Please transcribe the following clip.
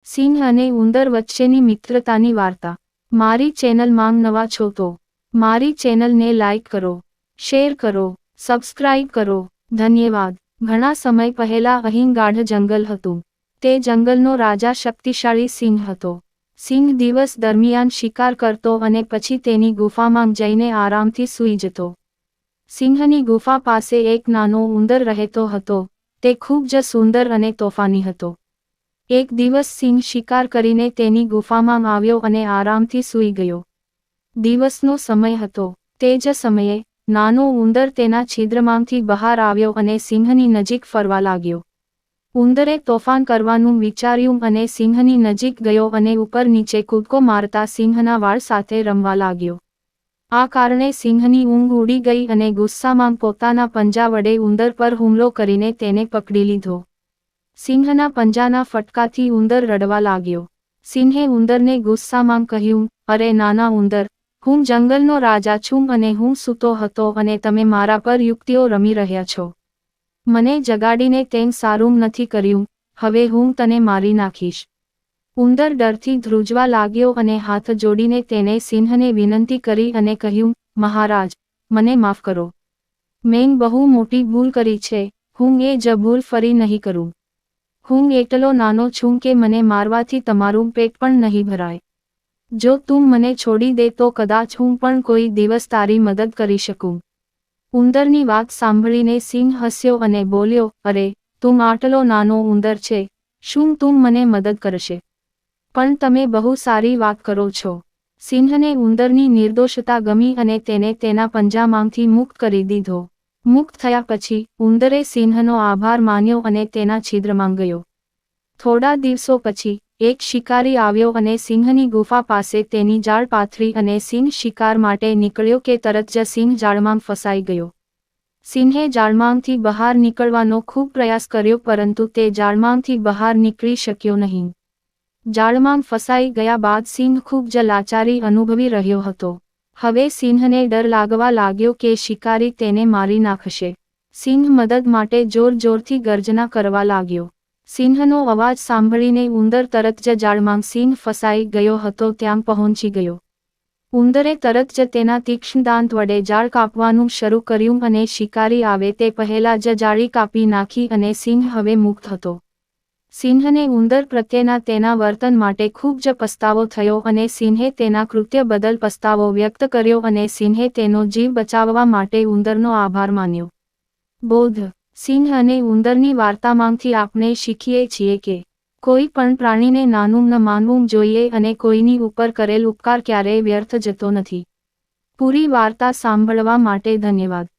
સિંહ અને ઉંદર વચ્ચેની મિત્રતાની વાર્તા। મારી ચેનલમાં નવા છો તો મારી ચેનલને લાઈક કરો, શેર કરો, સબસ્ક્રાઇબ કરો। ધન્યવાદ। ઘણા સમય પહેલા અહીં ગાઢ જંગલ હતું। તે જંગલનો રાજા શક્તિશાળી સિંહ હતો। સિંહ દિવસ દરમિયાન શિકાર કરતો અને પછી તેની ગુફામાં જઈને આરામથી સૂઈ જતો। સિંહની ગુફા પાસે એક નાનો ઉંદર રહેતો હતો। તે ખૂબ જ સુંદર અને તોફાની હતો। એક દિવસ સિંહ શિકાર કરીને તેની ગુફામાં આવ્યો અને આરામથી સૂઈ ગયો। દિવસનો સમય હતો। તે જ સમયે નાનો ઉંદર તેના છિદ્રમાંથી બહાર આવ્યો અને સિંહની નજીક ફરવા લાગ્યો। ઉંદરે તોફાન કરવાનું વિચાર્યું અને સિંહની નજીક ગયો અને ઉપર નીચે કૂદકો મારતા સિંહના વાળ સાથે રમવા લાગ્યો। આ કારણે સિંહની ઊંઘ ઉડી ગઈ અને ગુસ્સામાં પોતાના પંજા વડે ઉંદર પર હુમલો કરીને તેને પકડી લીધો। સિંહના પંજાના ફટકાથી ઉંદર રડવા લાગ્યો। સિંહે ઉંદરને ગુસ્સામાં કહ્યું, અરે નાના ઉંદર, હું જંગલનો રાજા છું અને હું સૂતો હતો અને તમે મારા પર યુક્તિઓ રમી રહ્યા છો। મને જગાડીને તેમ સારું નથી કર્યું, હવે હું તને મારી નાખીશ। ઉંદર ડરથી ધ્રુજવા લાગ્યો અને હાથ જોડીને તેને સિંહને વિનંતી કરી અને કહ્યું, મહારાજ, મને માફ કરો। મેં બહુ મોટી ભૂલ કરી છે, હું એ જ ભૂલ ફરી નહીં કરું। હું એટલો નાનો છું કે મને મારવાથી તમારું પેટ પણ નહીં ભરાય। જો તું મને છોડી દે તો કદાચ હું પણ કોઈ દિવસ તારી મદદ કરી શકું। ઉંદરની વાત સાંભળીને સિંહ હસ્યો અને બોલ્યો, અરે, તું આટલો નાનો ઉંદર છે, શું તું મને મદદ કરશે? પણ તમે બહુ સારી વાત કરો છો। સિંહને ઉંદરની નિર્દોષતા ગમી અને તેને તેના પંજામાંથી મુક્ત કરી દીધો। મુક્ત થયા પછી ઉંદરે સિંહનો આભાર માન્યો અને તેના છિદ્રમાં ગયો। થોડા દિવસો પછી એક શિકારી આવ્યો અને સિંહની ગુફા પાસે તેની જાળ પાથરી અને સિંહ શિકાર માટે નીકળ્યો કે તરત જ સિંહ જાળમાં ફસાઈ ગયો। સિંહે જાળમાંથી બહાર નીકળવાનો ખૂબ પ્રયાસ કર્યો પરંતુ તે જાળમાંથી બહાર નીકળી શક્યો નહીં। જાળમાં ફસાઈ ગયા બાદ સિંહ ખૂબ જ લાચારી અનુભવી રહ્યો હતો। હવે સિંહને ડર લાગવા લાગ્યો કે શિકારી તેને મારી નાખશે। સિંહ મદદ માટે જોર જોરથી ગર્જના કરવા લાગ્યો। સિંહનો અવાજ સાંભળીને ઉંદર તરત જ જાળમાં સિંહ ફસાઈ ગયો હતો ત્યાં પહોંચી ગયો। ઉંદરે તરત જ તેના તીક્ષ્ણ દાંત વડે જાળ કાપવાનું શરૂ કર્યું અને શિકારી આવે તે પહેલાં જ જાળી કાપી નાખી અને સિંહ હવે મુક્ત હતો। સિંહને ઉંદર પ્રત્યેના તેના વર્તન માટે ખૂબ જ પસ્તાવો થયો અને સિંહે તેના કૃત્ય બદલ પસ્તાવો વ્યક્ત કર્યો અને સિંહે તેનો જીવ બચાવવા માટે ઉંદરનો આભાર માન્યો। બોધ: સિંહ અને ઉંદરની વાર્તામાંથી આપણે શીખીએ છીએ કે કોઈ પણ પ્રાણીને નાનું ન માનવું જોઈએ અને કોઈની ઉપર કરેલ ઉપકાર ક્યારેય વ્યર્થ જતો નથી। પૂરી વાર્તા સાંભળવા માટે ધન્યવાદ।